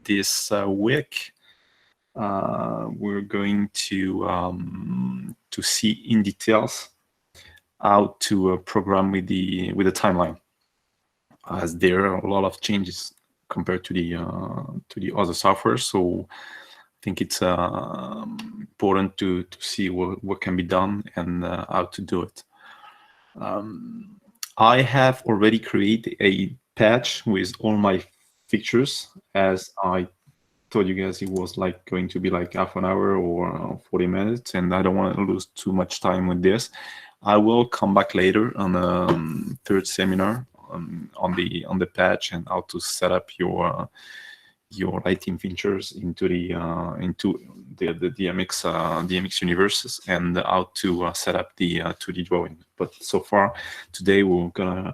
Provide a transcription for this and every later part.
this week, we're going to see in details how to program with the timeline, as there are a lot of changes compared to the other software. So I think it's important to see what can be done and how to do it. I have already created a patch with all my features. As I told you guys, it was like going to be like half an hour or 40 minutes, and I don't want to lose too much time with this. I will come back later on a third seminar on the patch and how to set up your lighting features into the DMX universes, and how to set up the 2D drawing. But so far today we're gonna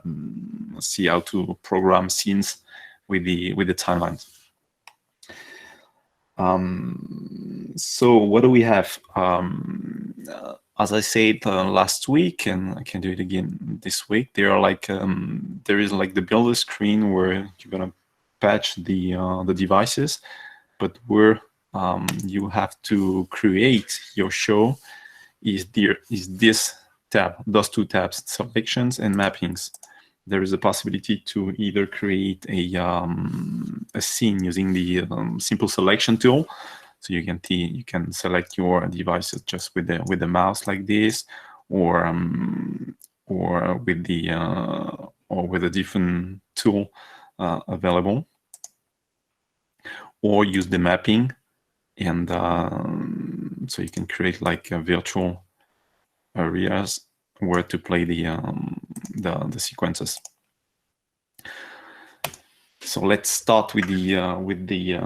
see how to program scenes with the timelines. So what do we have? As I said last week, and I can do it again this week, there are like there is like the builder screen where you're gonna patch the devices, but where you have to create your show is this tab, those two tabs, selections and mappings. There is a possibility to either create a scene using the simple selection tool. So you can select your devices just with the mouse like this, or with a different tool available, or use the mapping, and so you can create like virtual areas where to play the sequences. So let's start with the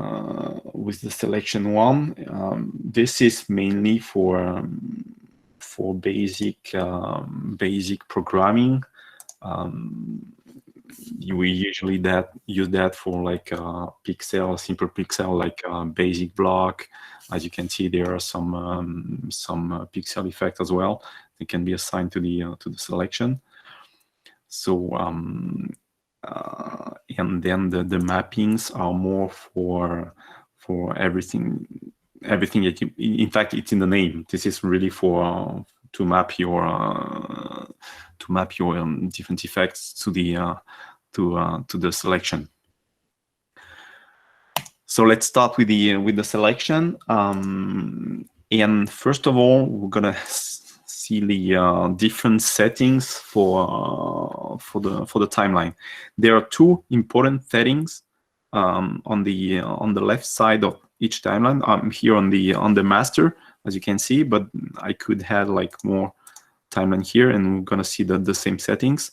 selection one. This is mainly for basic programming. We usually use that for like pixel, simple pixel, like basic block. As you can see, there are some pixel effect as well. It can be assigned to the selection. So and then the mappings are more for everything that you, in fact, it's in the name. This is really for to map your different effects to the selection. So let's start with the selection. And first of all, we're gonna see the different settings for the timeline. There are two important settings on the left side of each timeline. I'm here on the master, as you can see, but I could have like more timeline here, and we're gonna see the same settings.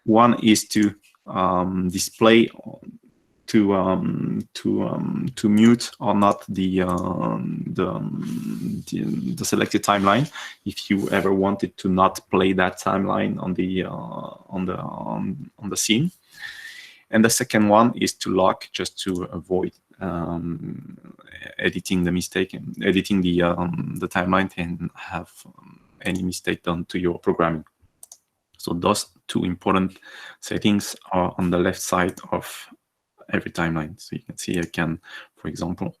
One is to display, to mute or not the selected timeline, if you ever wanted to not play that timeline on the scene. And the second one is to lock, just to avoid editing the mistake and editing the timeline and have any mistake done to your programming. So those two important settings are on the left side of every timeline. So you can see I can, for example,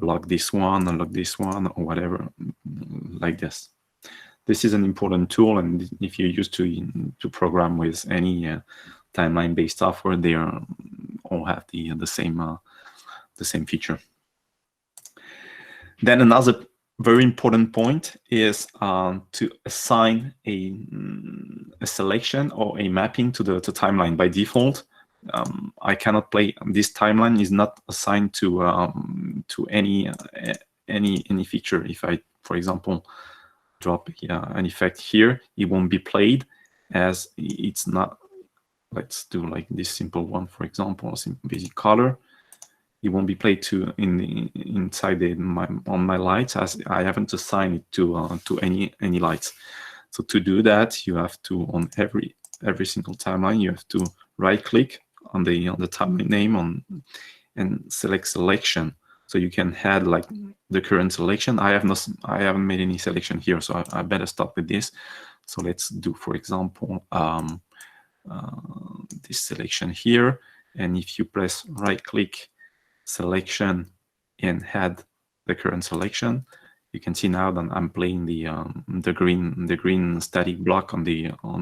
lock this one, unlock this one, or whatever, like this. This is an important tool, and if you're used to program with any timeline-based software, they all have the same feature. Then another very important point is to assign a selection or a mapping to the timeline. By default, I cannot play. This timeline is not assigned to any feature. If I, for example, drop an effect here, it won't be played, as it's not. Let's do like this simple one, for example, simple basic color. It won't be played inside on my lights, as I haven't assigned it to any lights. So to do that, you have to, on every single timeline, you have to right click on the timeline name and select selection. So you can add like the current selection. I haven't made any selection here, so I better stop with this. So let's do, for example, this selection here, and if you press right click, selection and add the current selection. You can see now that I'm playing the green static block on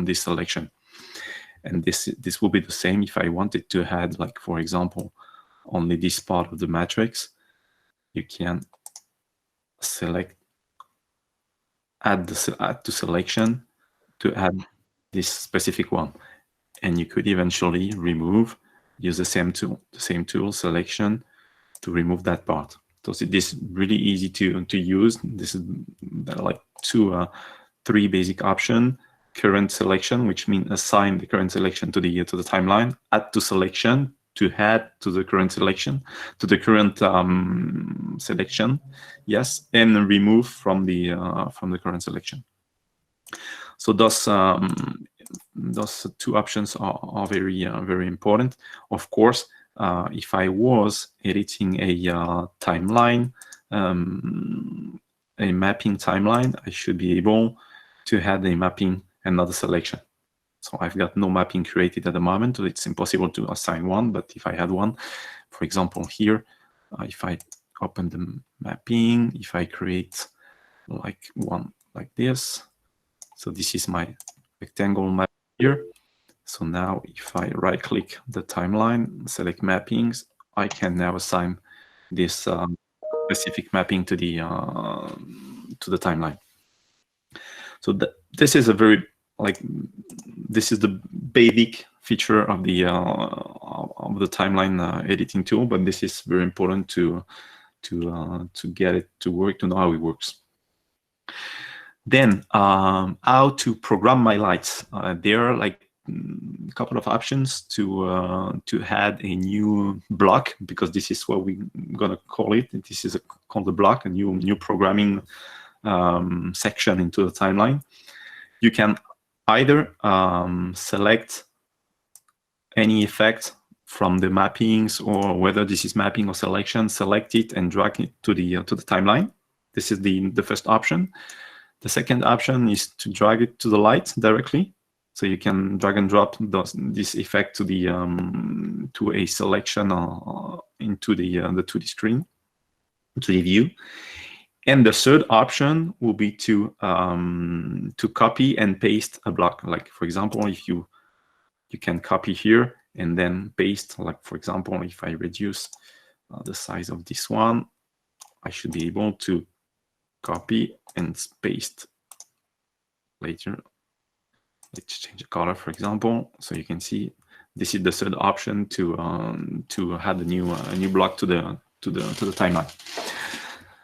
this selection, and this will be the same if I wanted to add, like, for example, only this part of the matrix. You can select add to selection to add this specific one, and you could eventually use the same tool selection to remove that part. So this is really easy to use. This is like three basic options: current selection, which means assign the current selection to the timeline; add to selection, to add to the current selection, to the current selection, yes, and remove from the current selection. So those two options are very important. Of course, if I was editing a timeline, a mapping timeline, I should be able to add a mapping another selection. So I've got no mapping created at the moment, so it's impossible to assign one. But if I had one, for example, here, if I open the mapping, if I create like one like this, so this is my rectangle map here. So now if I right click the timeline, select mappings, I can now assign this specific mapping to the timeline. So this is a very, like, this is the basic feature of the timeline editing tool, but this is very important to get it to work, to know how it works. Then how to program my lights. There are like a couple of options to add a new block, because this is what we're gonna call it. This is called the block, a new programming section into the timeline. You can either select any effect from the mappings, or whether this is mapping or selection, select it and drag it to the timeline. This is the first option. The second option is to drag it to the light directly. So you can drag and drop this effect to the to a selection into the 2D screen, to the view. And the third option will be to copy and paste a block. Like, for example, if you can copy here and then paste. Like, for example, if I reduce the size of this one, I should be able to copy and paste later. Let's change the color, for example. So you can see this is the third option to add a new block to the timeline.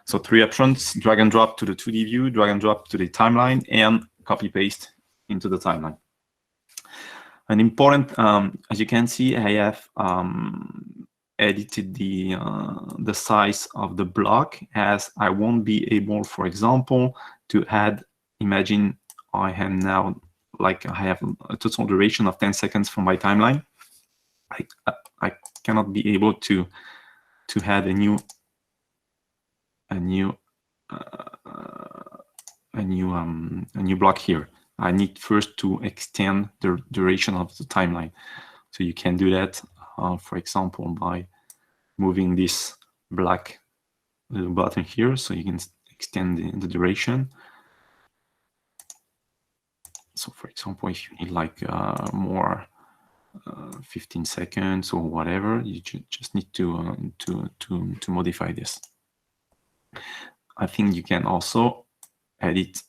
So three options: drag and drop to the 2D view, drag and drop to the timeline, and copy paste into the timeline. An important, as you can see, I have edited the size of the block, as I won't be able, for example, to add. Imagine I have now, like, I have a total duration of 10 seconds for my timeline. I cannot be able to add a new block here. I need first to extend the duration of the timeline. So you can do that, for example, by moving this black little button here, so you can extend the duration. So, for example, if you need like more 15 seconds or whatever, you just need to modify this. I think you can also edit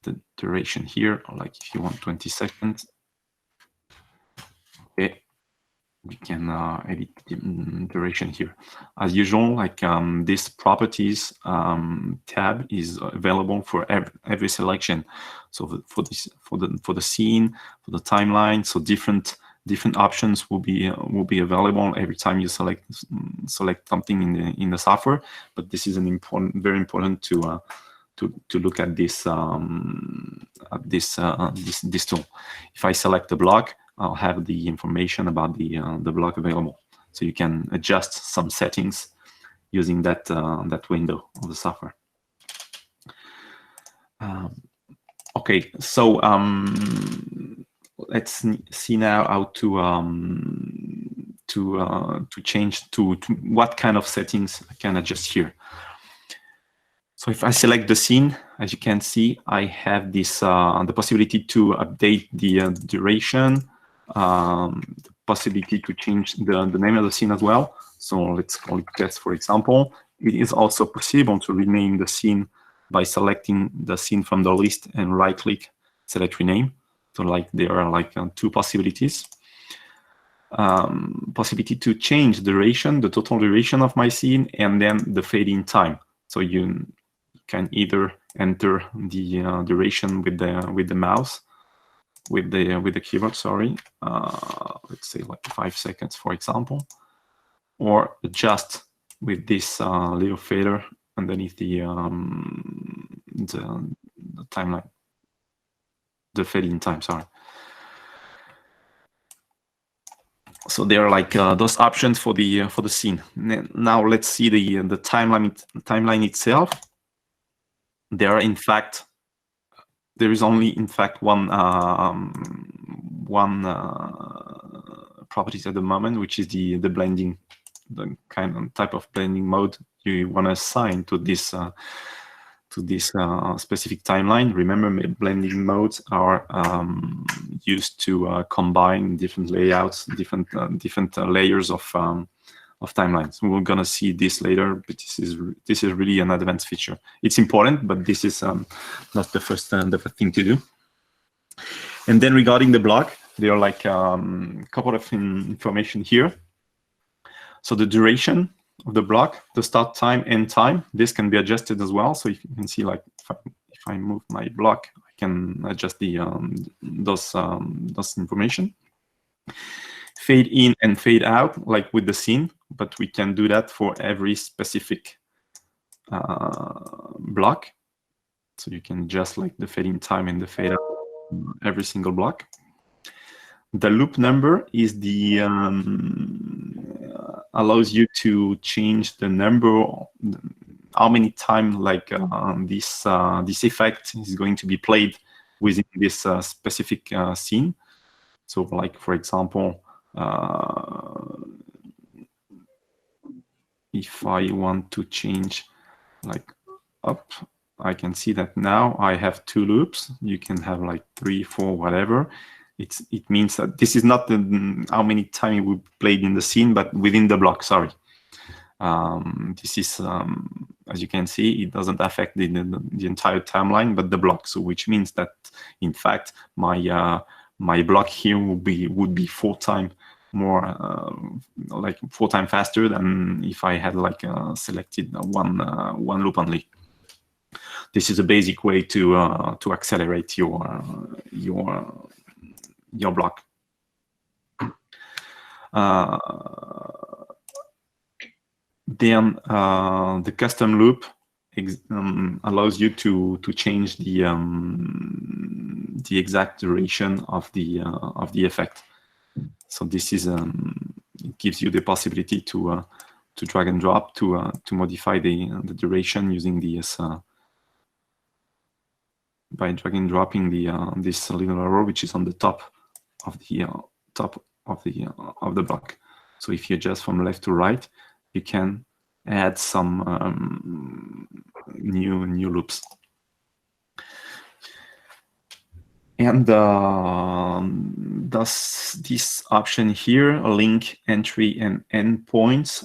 the duration here, or like if you want 20 seconds, okay, you can edit the duration here. As usual, like this properties tab is available for every selection. So for the scene, for the timeline, so different options will be available every time you select something in the software. But this is very important to look at this tool. If I select the block, I'll have the information about the block available. So you can adjust some settings using that window of the software. Okay, so let's see now how to change to what kind of settings I can adjust here. So if I select the scene, as you can see, I have this the possibility to update the duration, the possibility to change the name of the scene as well. So let's call it test, for example. It is also possible to rename the scene by selecting the scene from the list and right-click, select rename. So like there are like two possibilities. Possibility to change duration, the total duration of my scene, and then the fade-in time. So you can either enter the duration with the mouse, with the keyboard. Sorry, let's say like 5 seconds, for example, or adjust with this little fader underneath the timeline, the fade-in time. Sorry. So there are like those options for the scene. Now let's see the timeline itself. There is only in fact one properties at the moment, which is the blending, the kind of type of blending mode you want to assign to this specific timeline. Remember, blending modes are used to combine different layouts, different layers of timelines. We're gonna see this later, but this is really an advanced feature. It's important, but this is not the first thing to do. And then regarding the block, there are like a couple of information here. So the duration of the block, the start time, end time, this can be adjusted as well. So you can see, like if I move my block, I can adjust the those information. Fade in and fade out, like with the scene, but we can do that for every specific block. So you can adjust like the fade in time and the fade out every single block. The loop number is the allows you to change the number, how many times like this effect is going to be played within this specific scene. So like, for example, if I want to change like up, I can see that now I have 2 loops. You can have like 3, 4, whatever. It means that this is not how many times we played in the scene, but within the block. Sorry. This is, as you can see, it doesn't affect the entire timeline, but the block. So which means that in fact my block here would be 4 times more, like 4 times faster than if I had like selected one loop only. This is a basic way to accelerate your block. Then the custom loop allows you to change the exact duration of the effect. So this is it gives you the possibility to drag and drop to modify the duration using the by drag and dropping this little arrow, which is on the top of the block. So if you adjust from left to right, you can add some new loops. And thus this option here, link entry and endpoints,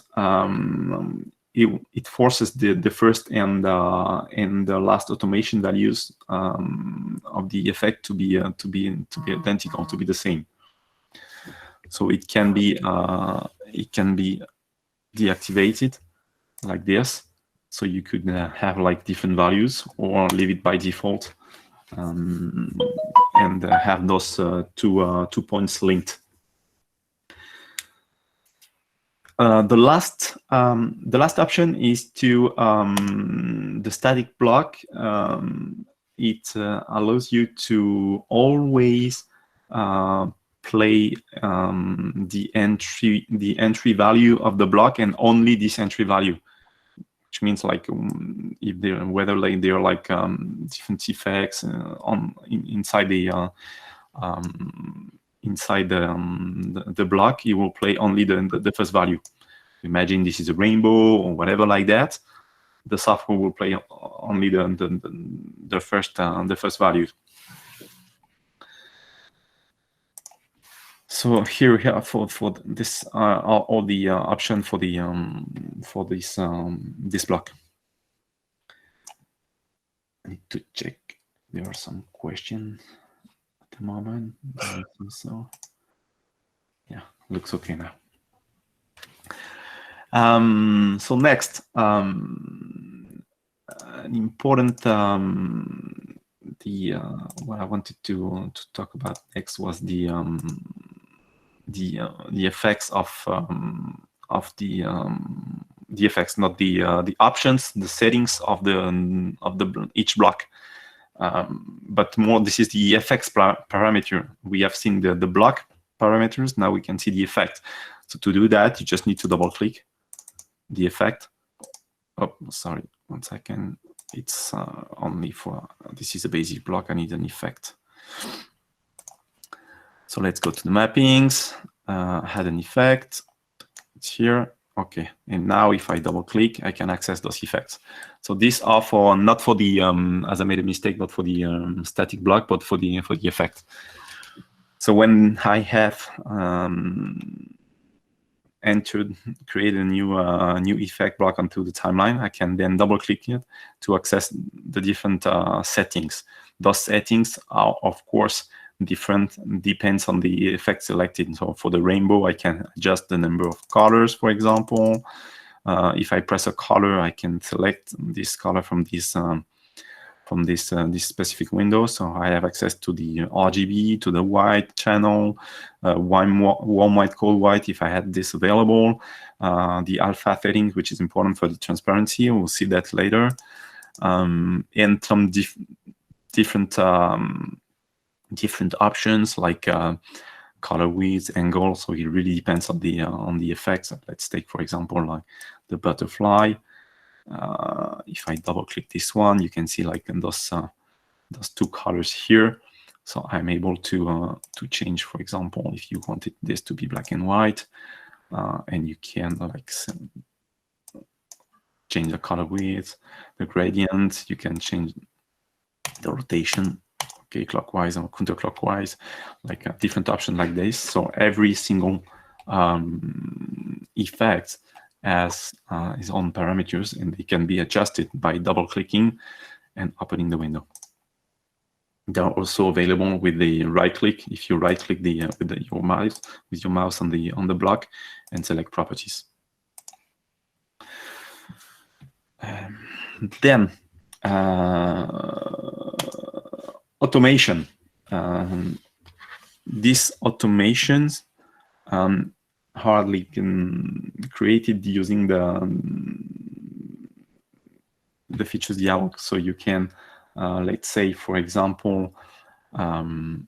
it forces the first and the last automation values of the effect to be identical, to be the same. So it can be deactivated like this. So you could have like different values, or leave it by default and have those 2 points linked. The last option is to the static block. It allows you to always play the entry value of the block, and only this entry value, which means like if whether like there are like different effects inside inside the block, it will play only the first value. Imagine this is a rainbow or whatever like that. The software will play only the first value. So here for this are all the options for this block. I need to check. There are some questions at the moment. So yeah, looks okay now. So next, an important what I wanted to talk about next was the effects of the effects, not the options, the settings of each block, but more this is the effects parameter. We have seen the block parameters. Now we can see the effect. So to do that, you just need to double click the effect. Oh, sorry, 1 second. It's only for this is a basic block. I need an effect. So let's go to the mappings, add an effect. It's here. Okay, and now if I double click, I can access those effects. So these are for not for the as I made a mistake, not for the static block, but for the effect. So when I have create a new effect block onto the timeline, I can then double click it to access the different settings. Those settings are, of course, different, depends on the effect selected. So for the rainbow, I can adjust the number of colors, for example. If I press a color, I can select this color from this specific window. So I have access to the RGB, to the white channel, warm white, cold white, if I had this available, the alpha settings, which is important for the transparency. We'll see that later, and some different options like color width, angle. So it really depends on the effects. Let's take, for example, like the butterfly. If I double click this one, you can see like those two colors here. So I'm able to change, for example, if you wanted this to be black and white, and you can like change the color width, the gradient. You can change the rotation, okay, clockwise or counterclockwise, like a different option like this. So every single effect has its own parameters, and they can be adjusted by double clicking and opening the window. They are also available with the right click. If you right click your mouse on the block and select properties. Then automation. These automations hardly can created using the features dialog. So you can, let's say, for example,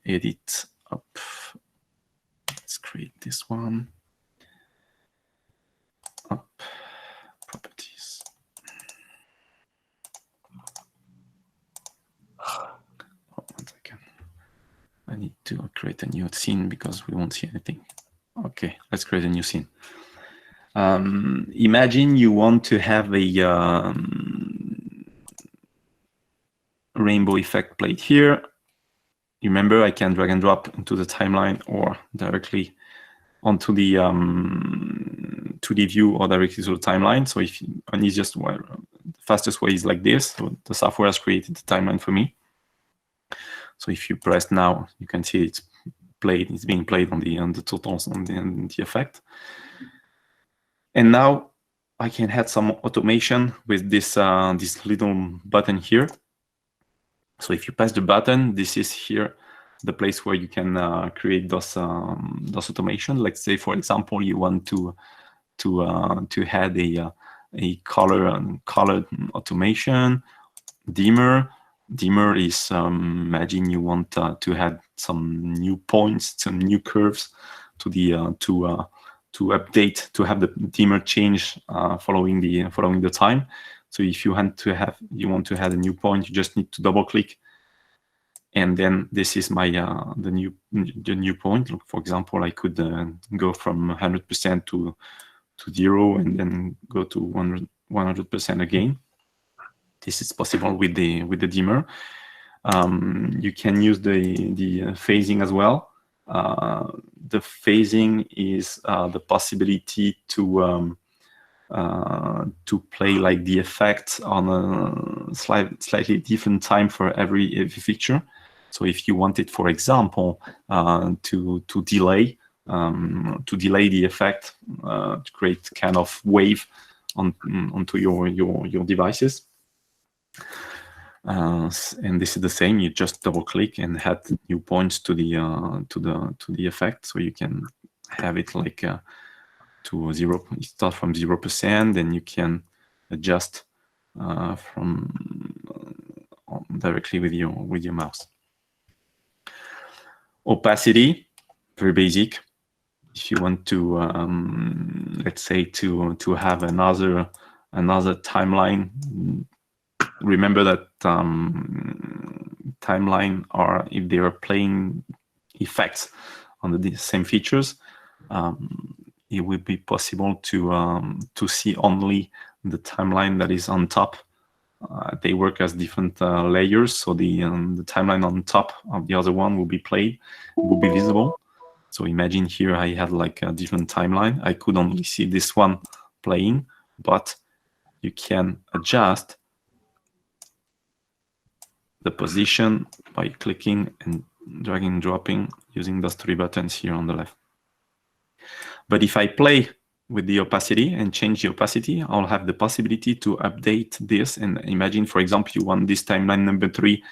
edit up. Let's create this one. Up properties. Oh, 1 second. I need to create a new scene because we won't see anything. Okay, let's create a new scene. Imagine you want to have a rainbow effect played here. Remember, I can drag and drop into the timeline or directly onto the view or directly to the timeline. So if an easiest way, the fastest way is like this. So the software has created the timeline for me. So if you press now, you can see it's played. It's being played on the totals on the effect. And now I can add some automation with this this little button here. So if you press the button, this is here the place where you can create those automation. Let's say, for example, you want to add a colored automation dimmer. Dimmer is imagine you want to add some new points, some new curves to the to update, to have the dimmer change following the time. So if you want to add a new point, you just need to double click And then this is my the new point. Look, for example, I could go from 100% to 0 and then go to 100% again. This is possible with the dimmer. You can use the phasing as well. The phasing is the possibility to play like the effect on a slightly different time for every feature. So if you wanted, for example, to delay the effect, to create kind of wave onto your devices. And this is the same. You just double click and add new points to the effect, so you can have it like to 0. You start from 0%, then you can adjust from directly with your mouse. Opacity, very basic. If you want to, let's say, to have another timeline. Remember that timeline are, if they are playing effects on the same features, it will be possible to see only the timeline that is on top. They work as different layers, so the timeline on top of the other one will be played, will be visible. So imagine here I had like a different timeline. I could only see this one playing, but you can adjust the position by clicking and dragging and dropping using those 3 buttons here on the left. But if I play with the opacity and change the opacity, I'll have the possibility to update this. And imagine, for example, you want this timeline number 3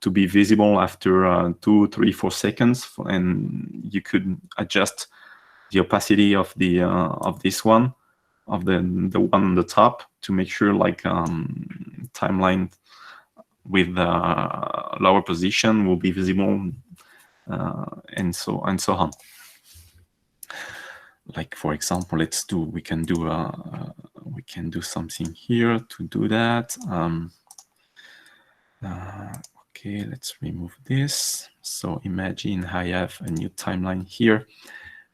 to be visible after 2, 3, 4 seconds, and you could adjust the opacity of the of this one, of the one on the top, to make sure like timeline with lower position will be visible, and so on. Like, for example, we can do something here to do that. Okay, let's remove this. So imagine I have a new timeline here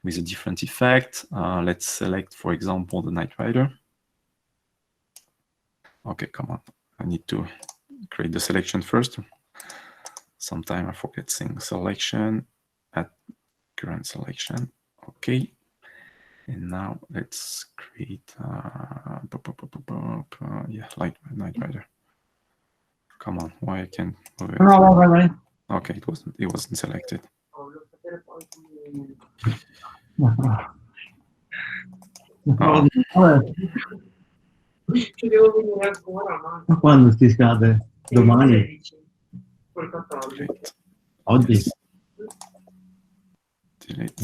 with a different effect. Let's select, for example, the Knight Rider. Okay, come on. I need to create the selection first. Sometimes I forget saying selection at current selection. Okay. And now let's create yeah, Knight Rider. Come on, why I can't move it? Okay, it wasn't selected. Oh. Quando ti scade? Domani? Oggi? Delete.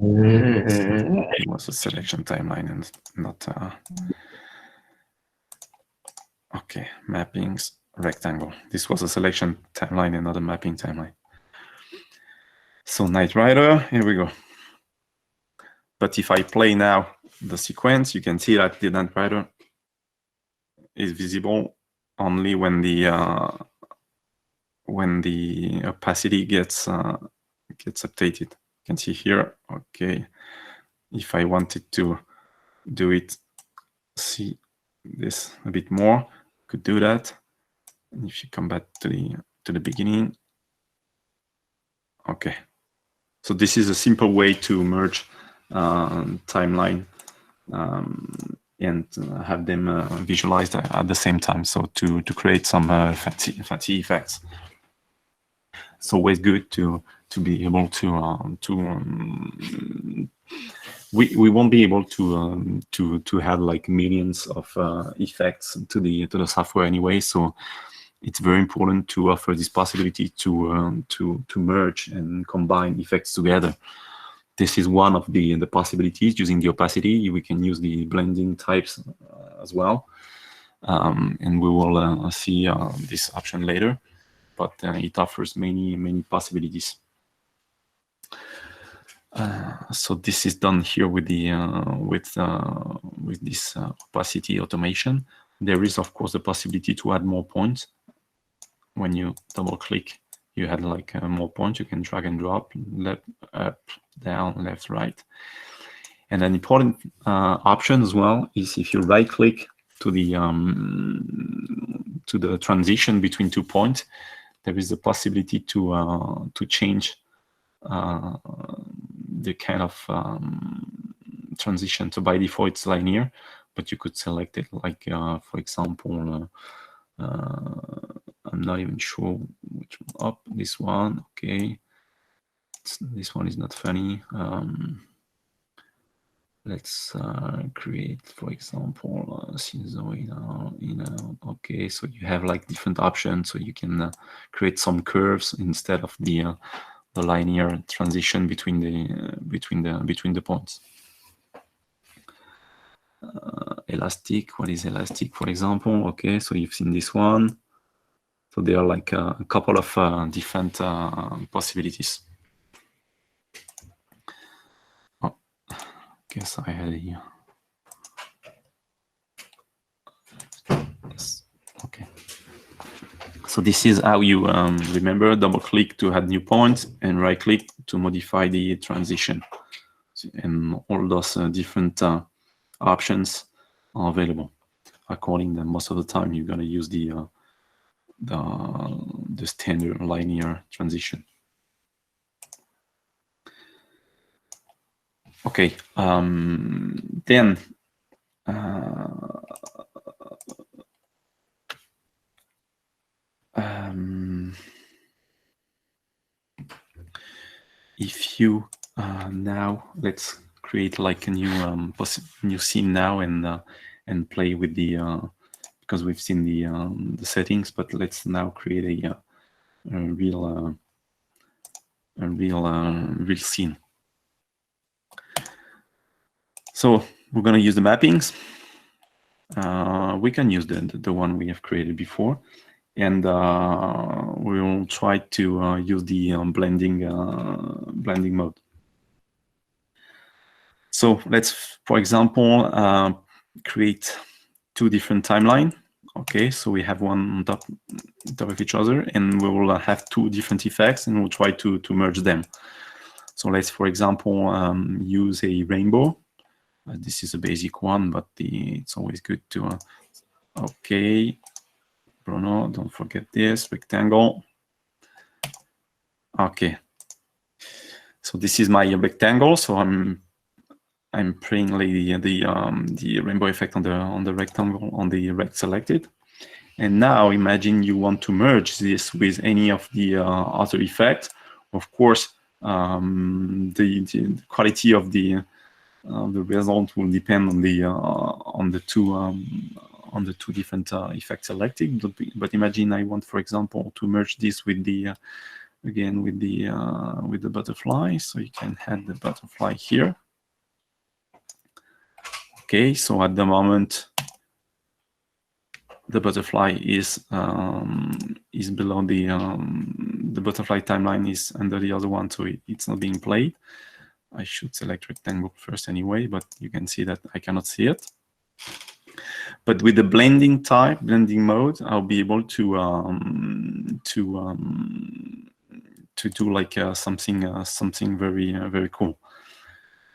It was a selection timeline and not okay, mappings, rectangle. This was a selection timeline and not a mapping timeline. So Knight Rider, here we go. But if I play now the sequence, you can see that the Knight Rider is visible only when the opacity gets updated. You can see here. Okay, if I wanted to do it, see this a bit more, could do that. And if you come back to the beginning, okay. So this is a simple way to merge timeline and have them visualized at the same time. So to create some fancy effects. It's always good to be able to we won't be able to have like millions of effects to the software anyway. So it's very important to offer this possibility to merge and combine effects together. This is one of the possibilities using the opacity. We can use the blending types as well, and we will see this option later. But it offers many possibilities. So this is done here with the with this opacity automation. There is of course the possibility to add more points. When you double click you had like more points, you can drag and drop, left, up, down, left, right. And an important option as well is if you right click to the transition between 2 points, there is the possibility to change the kind of transition. So by default it's linear, but you could select it like for example I'm not even sure which one. Up, this one, okay. This one is not funny. Let's create, for example, okay. So you have like different options, so you can create some curves instead of the linear transition between the points. Elastic, what is elastic, for example? Okay, so you've seen this one. So there are like a couple of different possibilities. Oh, guess I had here. Yes. Okay. So this is how you remember: double click to add new points and right click to modify the transition. And all those different options are available. According to most of the time, you're going to use the standard linear transition. Okay, then if you now let's create like a new scene now and play with the because we've seen the settings, but let's now create a real scene. So we're going to use the mappings. We can use the one we have created before, and we will try to use the blending mode. So let's, for example, create 2 different timelines. Okay, so we have one on top of each other, and we will have 2 different effects, and we'll try to merge them. So let's, for example, use a rainbow. This is a basic one, but it's always good to. Okay, Bruno, don't forget this rectangle. Okay, so this is my rectangle. So I'm playing the rainbow effect on the rectangle on the rect selected. And now imagine you want to merge this with any of the other effects. Of course, the quality of the result will depend on the two different effects selected. But imagine I want, for example, to merge this with the again with the butterfly. So you can add the butterfly here. Okay, so at the moment the butterfly is below the butterfly timeline is under the other one, so it's not being played. I should select rectangle first anyway, but you can see that I cannot see it. But with the blending mode, I'll be able to do like something very cool.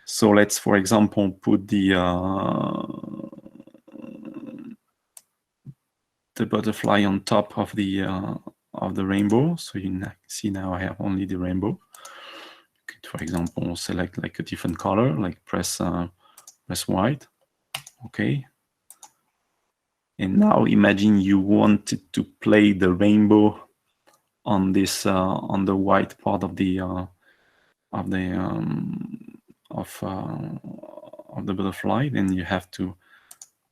So let's, for example, put the butterfly on top of the rainbow. So you see now I have only the rainbow. For example, select like a different color, like press white. Okay. And now imagine you wanted to play the rainbow on this on the white part of the butterfly. Then you have to,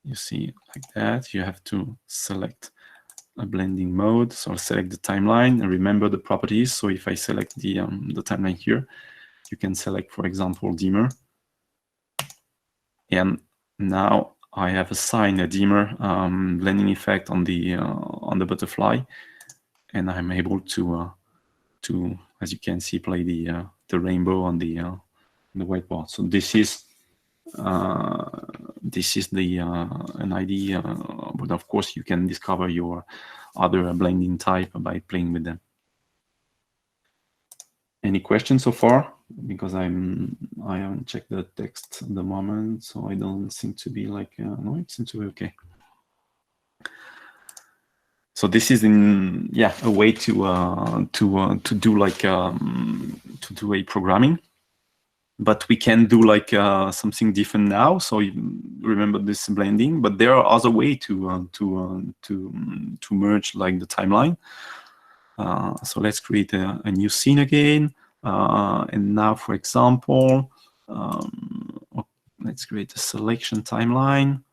you see like that. You have to select a blending mode. So I'll select the timeline and remember the properties. So if I select the timeline here, you can select, for example, dimmer. And now I have assigned a dimmer blending effect on the butterfly, and I'm able to, as you can see, play the rainbow on the white part. So this is the an idea, but of course you can discover your other blending type by playing with them. Any questions so far? Because I haven't checked the text at the moment, so I don't seem to be like no, it seems to be okay. So this is a way to do like to do a programming, but we can do like something different now. So you remember this blending, but there are other ways to merge like the timeline. So let's create a new scene again. And now, for example, let's create a selection timeline.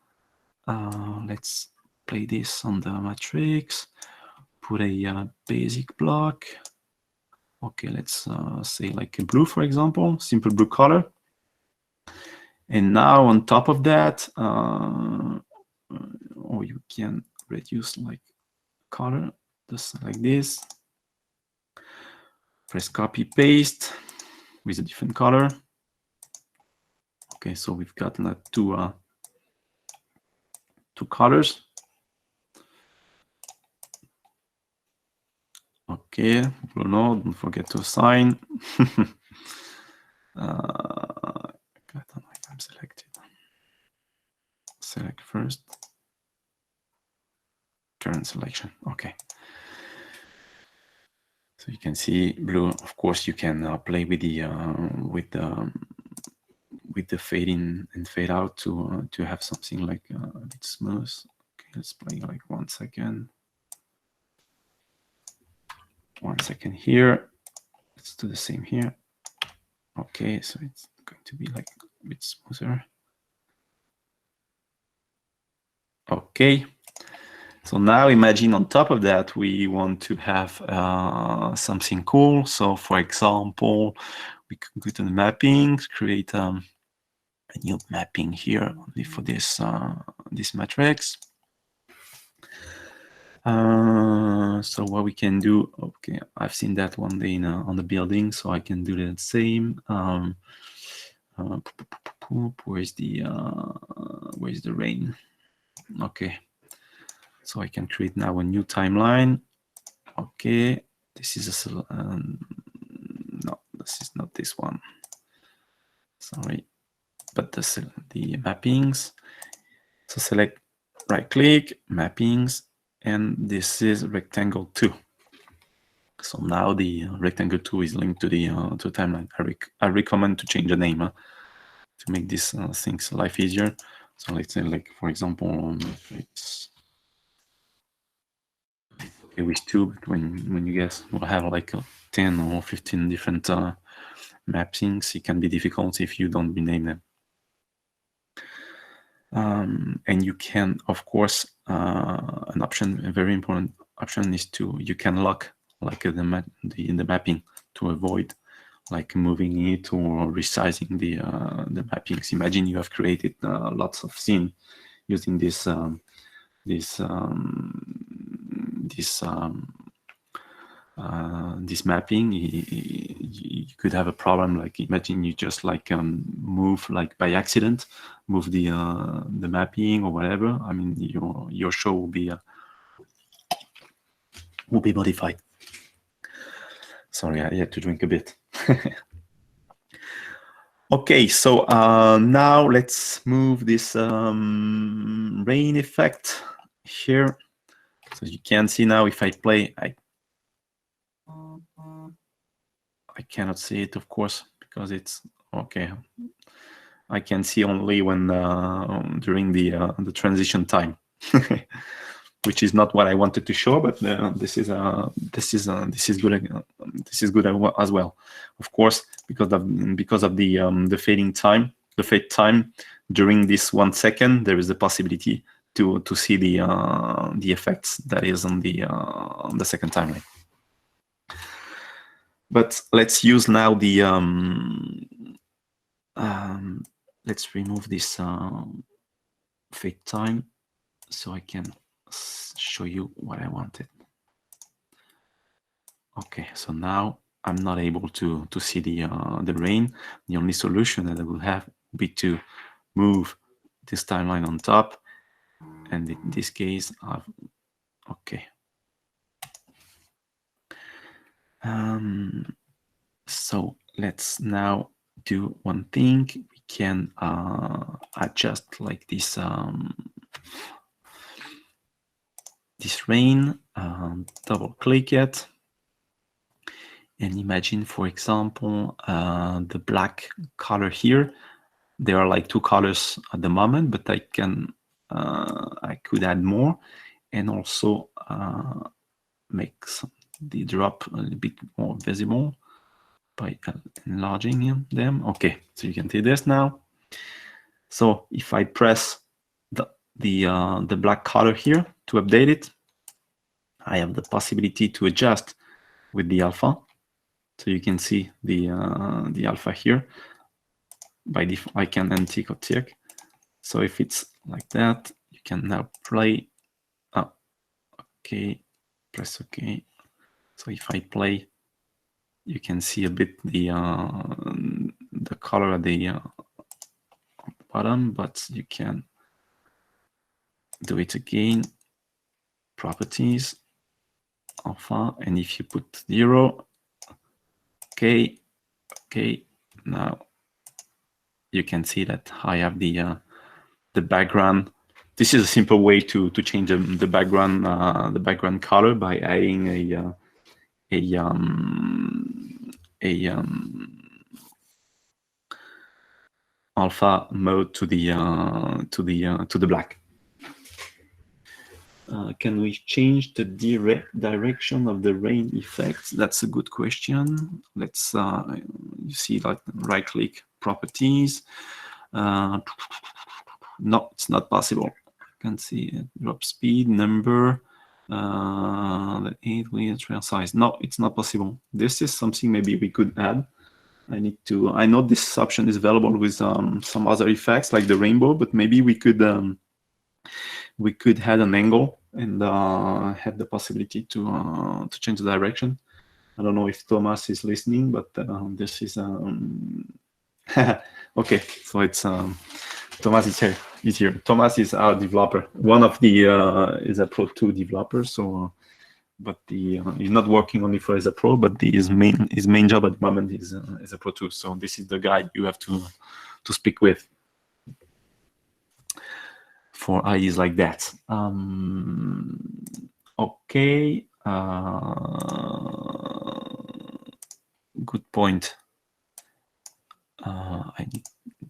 Let's play this on the matrix, put a basic block. Okay, let's say like a blue, for example, simple blue color. And now on top of that, or you can reduce like color, just like this. Press copy paste with a different color. Okay, so we've got like two colors. Okay, Bruno, don't forget to assign. I'm selected. Select first. Turn selection. Okay. So you can see blue. Of course, you can play with the fade in and fade out to have something like a bit smooth. Okay, let's play like 1 second. 1 second here. Let's do the same here. Okay, so it's going to be like a bit smoother. Okay. So now imagine on top of that, we want to have something cool. So for example, we can go to the mapping, create a new mapping here only for this this matrix. So what we can do, okay, I've seen that one day on the building, so I can do the same. Where's the rain? Okay, so I can create now a new timeline. Okay, this is no, this is not this one. Sorry, but the mappings. So select right click, mappings, and this is rectangle 2. So now the rectangle 2 is linked to the timeline. I recommend to change the name to make these things life easier. So let's say, like for example, it's okay with 2, but when you guys will have like 10 or 15 different mappings, it can be difficult if you don't rename them. And you can, of course, an option, a very important option is you can lock like the mapping to avoid like moving it or resizing the mappings. Imagine you have created lots of scene using this mapping. You could have a problem. Like imagine you just like move like by accident, move the mapping or whatever. I mean, your show will be modified. Sorry, I had to drink a bit. Okay, so now let's move this rain effect here. So you can see now if I play, I cannot see it, of course, because it's okay. I can see only when during the transition time, which is not what I wanted to show. But this is good. This is good as well, of course, because of the fading time, the fade time during this 1 second. There is a possibility to see the effects that is on the second timeline. But let's use now the let's remove this fade time so I can show you what I wanted. Okay, so now I'm not able to see the rain. The only solution that I will have would be to move this timeline on top, and in this case, okay. So let's now do one thing. We can adjust like this this rain, double click it, and imagine, for example, the black color here. There are like two colors at the moment, but I could add more, and also make the drop a little bit more visible by enlarging them. Okay, so you can see this now. So if I press the black color here to update it, I have the possibility to adjust with the alpha. So you can see the alpha here. By default, I can untick or tick. So if it's like that, you can now play. Okay, press OK. So if I play, you can see a bit the color at the bottom, but you can do it again. Properties, alpha, and if you put 0, okay, now you can see that I have the background. This is a simple way to change the background color by adding alpha mode to the black. Can we change the direction of the rain effects? That's a good question. Let's you see, like, right click, properties. No, it's not possible. I can see drop speed, number, the 8 wheel trail size. No, it's not possible. This is something maybe we could add. I know this option is available with some other effects like the rainbow, but maybe we could add an angle and have the possibility to change the direction. I don't know if Thomas is listening, but this is okay. So it's Thomas is here. He's here. Thomas is our developer, one of the ESA Pro 2 developers. So, but he's not working only for ESA Pro, but his main job at the moment is ESA Pro 2. So this is the guy you have to speak with for ideas like that. Okay. Good point.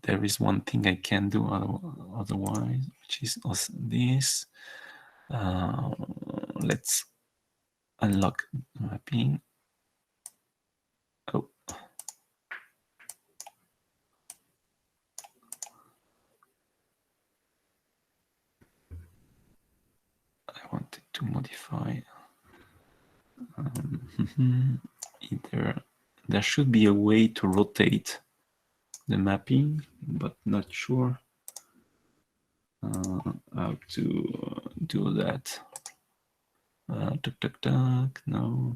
There is one thing I can do otherwise, which is also this. Let's unlock mapping. Oh. I wanted to modify. Either there should be a way to rotate the mapping, but not sure how to do that. No.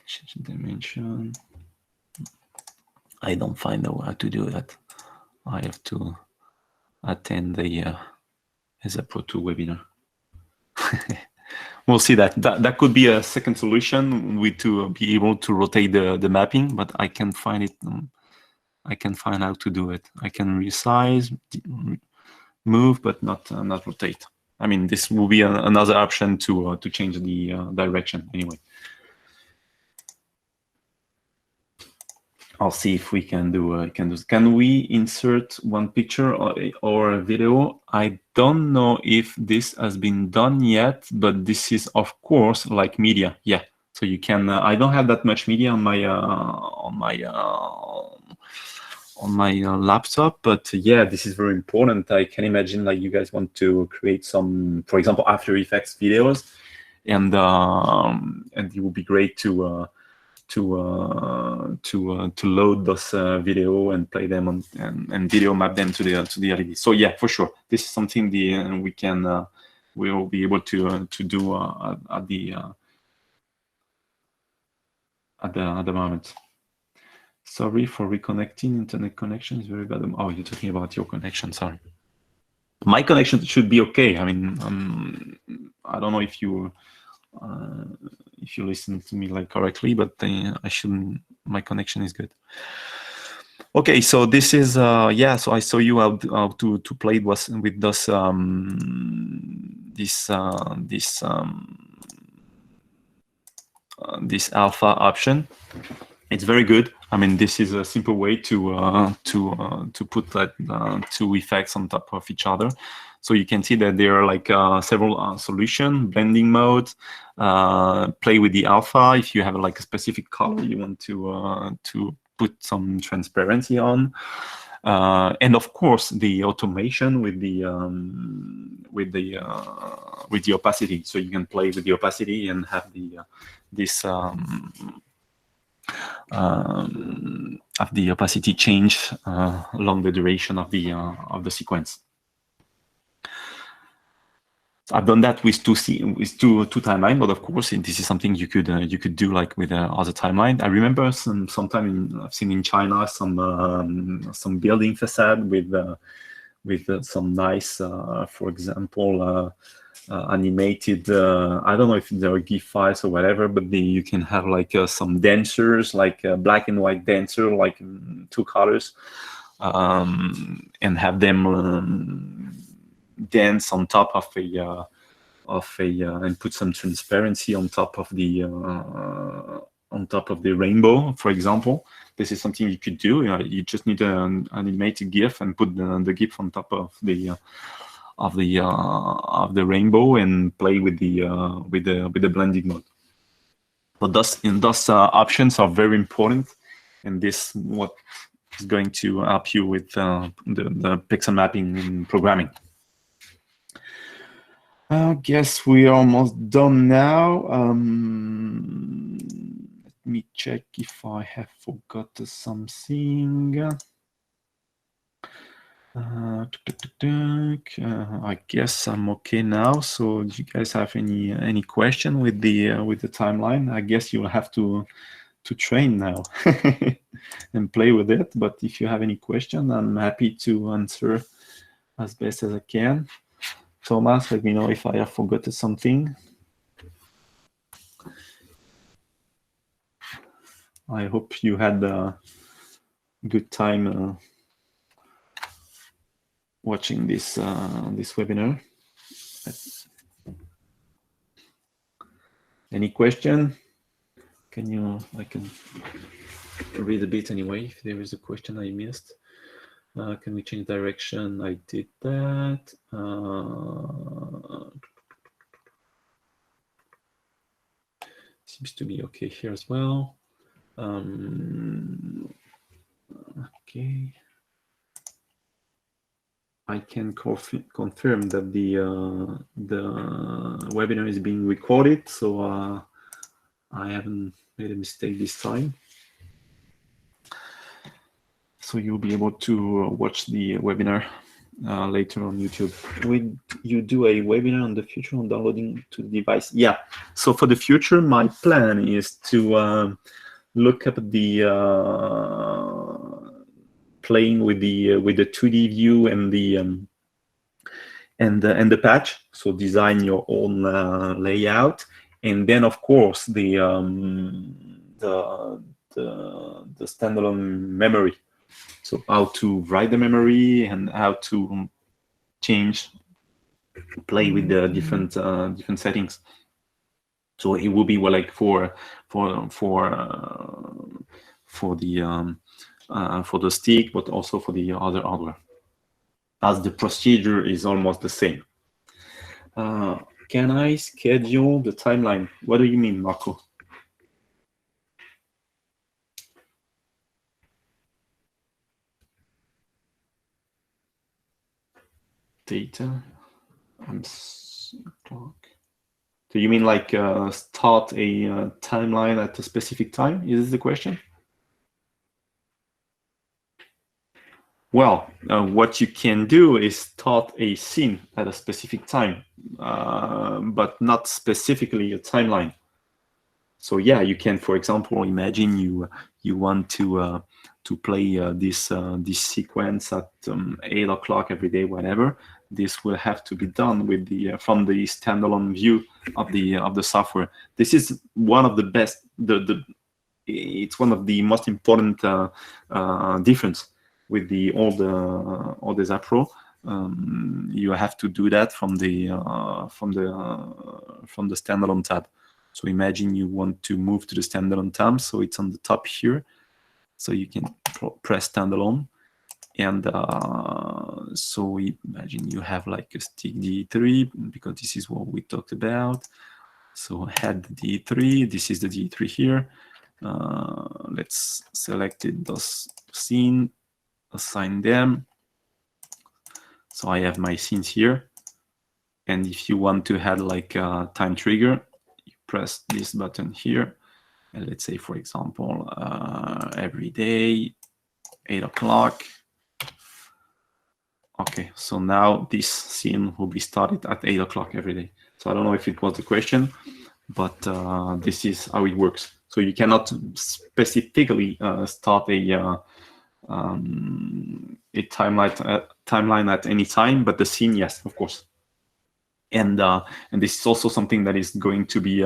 Change dimension. I don't find out how to do that. I have to attend the ESA Pro 2 webinar. We'll see that. That could be a second solution to be able to rotate the mapping, but I can find it. I can find how to do it. I can resize, move, but not rotate. I mean, this will be another option to change the direction anyway. I'll see if we can do. Can we insert one picture or a video? I don't know if this has been done yet, but this is, of course, like media. Yeah, so you can. I don't have that much media on my laptop, but yeah, this is very important. I can imagine like you guys want to create some, for example, After Effects videos, and it would be great to load those video and play them on, and video map them to the LED. So yeah, for sure, this is something we will be able to do at the moment. Sorry for reconnecting. Internet connection is very bad. Oh, you're talking about your connection. Sorry, my connection should be okay. I mean, I don't know if you. if you listen to me like correctly, but I shouldn't. My connection is good. Okay, so this is yeah. So I saw you how to play with this this alpha option. It's very good. I mean, this is a simple way to put that two effects on top of each other. So you can see that there are like several solution blending modes. Play with the alpha if you have like a specific color you want to put some transparency on, and of course the automation with the opacity. So you can play with the opacity and have the this of the opacity change along the duration of the sequence. I've done that with two timeline, but of course this is something you could do like with other timeline. I remember sometime I've seen in China some building facade with some nice, for example, animated. I don't know if they're GIF files or whatever, but you can have like some dancers, like black and white dancer, like two colors, and have them dance on top of a and put some transparency on top of the rainbow, for example. This is something you could do. You just need an animated GIF and put the GIF on top of the rainbow and play with the blending mode. But those options are very important, and this what is going to help you with the pixel mapping in programming. I guess we're almost done now. Let me check if I have forgotten something. I guess I'm okay now. So, do you guys have any question with the timeline? I guess you'll have to train now and play with it. But if you have any question, I'm happy to answer as best as I can. Thomas, let me know if I have forgotten something. I hope you had a good time watching this webinar. Any question? I can read a bit anyway if there is a question I missed. Can we change direction? I did that. Seems to be okay here as well. Okay. I can confirm that the webinar is being recorded, so I haven't made a mistake this time. So you'll be able to watch the webinar later on YouTube. Will you do a webinar on the future on downloading to the device? Yeah. So for the future, my plan is to look up the playing with the 2D view and the patch. So design your own layout, and then of course the standalone memory. So how to write the memory and how to play with the different settings. So it will be like for the stick, but also for the other hardware, as the procedure is almost the same. Can I schedule the timeline? What do you mean, Marco? Data. Clock. Do you mean like start a timeline at a specific time? Is this the question? Well, what you can do is start a scene at a specific time, but not specifically a timeline. So yeah, you can, for example, imagine you want to play this sequence at 8 o'clock every day, whatever. this will have to be done with the from the standalone view of the software. This is one of the best. It's one of the most important difference with the old ESA Pro. You have to do that from the standalone tab. So imagine you want to move to the standalone tab, so it's on the top here. So you can press standalone, and so imagine you have like a stick D3, because this is what we talked about. So head D3. This is the D3 here. Let's select it, those scene, assign them. So I have my scenes here, and if you want to add like a time trigger, you press this button here, and let's say, for example, every day, 8 o'clock. Okay, so now this scene will be started at 8 o'clock every day. So I don't know if it was the question, but this is how it works. So you cannot specifically start a timeline at any time, but the scene, yes, of course. And this is also something that is going to be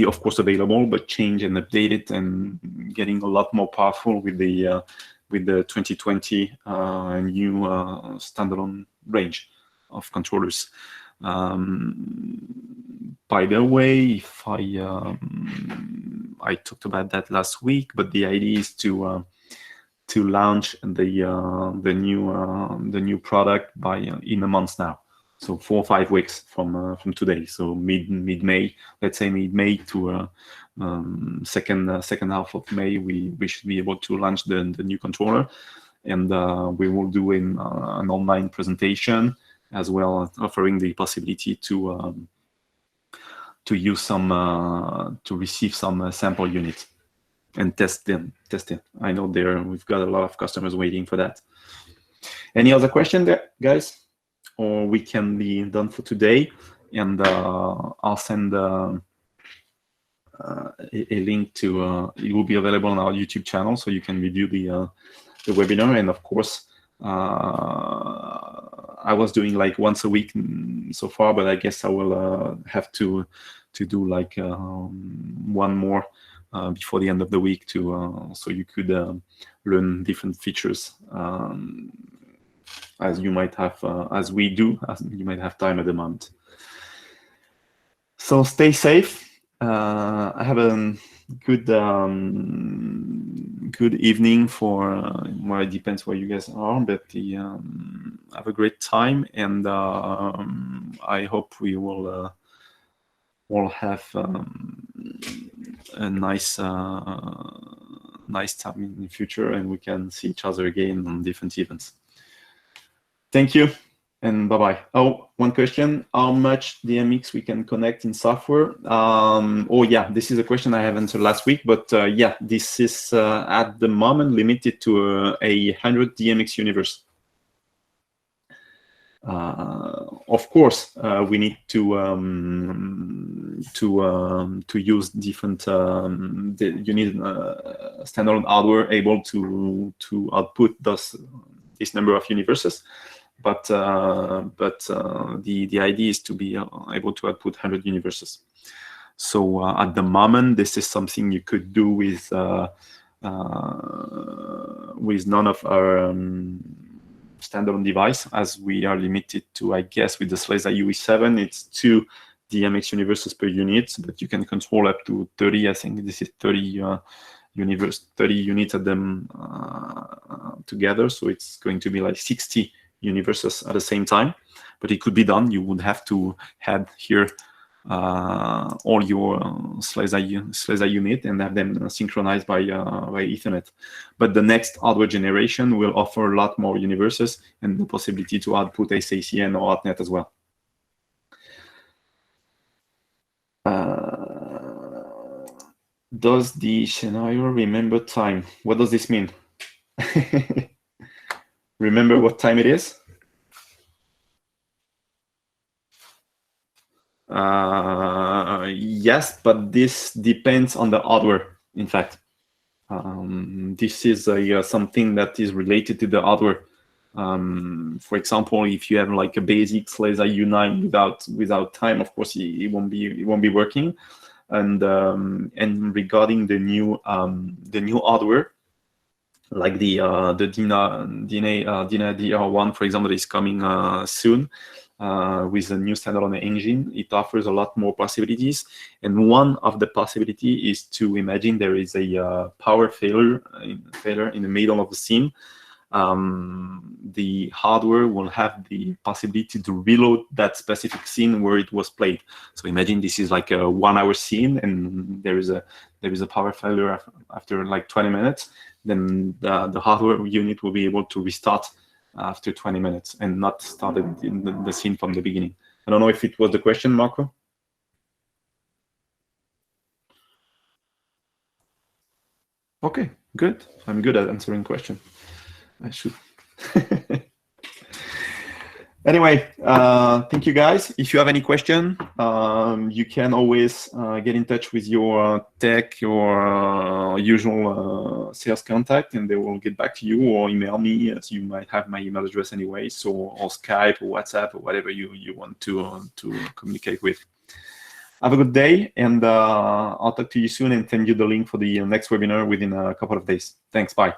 of course available, but changed and updated and getting a lot more powerful with the 2020 new standalone range of controllers. By the way, if I talked about that last week, but the idea is to launch the new product in a month now. So 4 or 5 weeks from today. So mid May, let's say mid May to second half of May, we should be able to launch the new controller, and we will do an online presentation as well, offering the possibility to use some to receive some sample units and test them. I know we've got a lot of customers waiting for that. Any other question there, guys? Or we can be done for today, and I'll send a link to it will be available on our YouTube channel, so you can review the webinar. And of course, I was doing like once a week so far, but I guess I will have to do like one more before the end of the week so you could learn different features as you might have, as we do, as you might have time at the moment. So stay safe. I have a good evening for, well, it depends where you guys are, but have a great time, and I hope we will have a nice time in the future, and we can see each other again on different events. Thank you, and bye-bye. Oh, one question: how much DMX we can connect in software? Oh yeah, this is a question I have answered last week, but yeah, this is at the moment limited to 100 DMX universe. Of course, we need to use different. You need standalone hardware able to output this number of universes. But the idea is to be able to output 100 universes. So at the moment, this is something you could do with none of our standalone device, as we are limited to, I guess, with the SLASA UE7, it's 2 DMX universes per unit, but you can control up to 30. I think this is 30 units of them together. So it's going to be like 60 universes at the same time, but it could be done. You would have to have here all your SLASA unit and have them synchronized by Ethernet. But the next hardware generation will offer a lot more universes and the possibility to output SACN or ARTNet as well. Does the scenario remember time? What does this mean? Remember what time it is? Yes, but this depends on the hardware, in fact. This is something that is related to the hardware. For example, if you have like a basic LESA U9 without time, of course it won't be working. And regarding the new hardware, like the DINA DR1, for example, is coming soon with a new standalone engine. It offers a lot more possibilities, and one of the possibility is to imagine there is a power failure in the middle of the scene. The hardware will have the possibility to reload that specific scene where it was played. So imagine this is like a 1 hour scene, and there is a power failure after like 20 minutes. Then the hardware unit will be able to restart after 20 minutes and not start the scene from the beginning. I don't know if it was the question, Marco. Okay, good. I'm good at answering questions. I should. Anyway, thank you guys. If you have any question, you can always get in touch with your tech or usual sales contact, and they will get back to you, or email me, as you might have my email address anyway, so or Skype or WhatsApp or whatever you want to communicate with. Have a good day, and I'll talk to you soon and send you the link for the next webinar within a couple of days. Thanks, bye.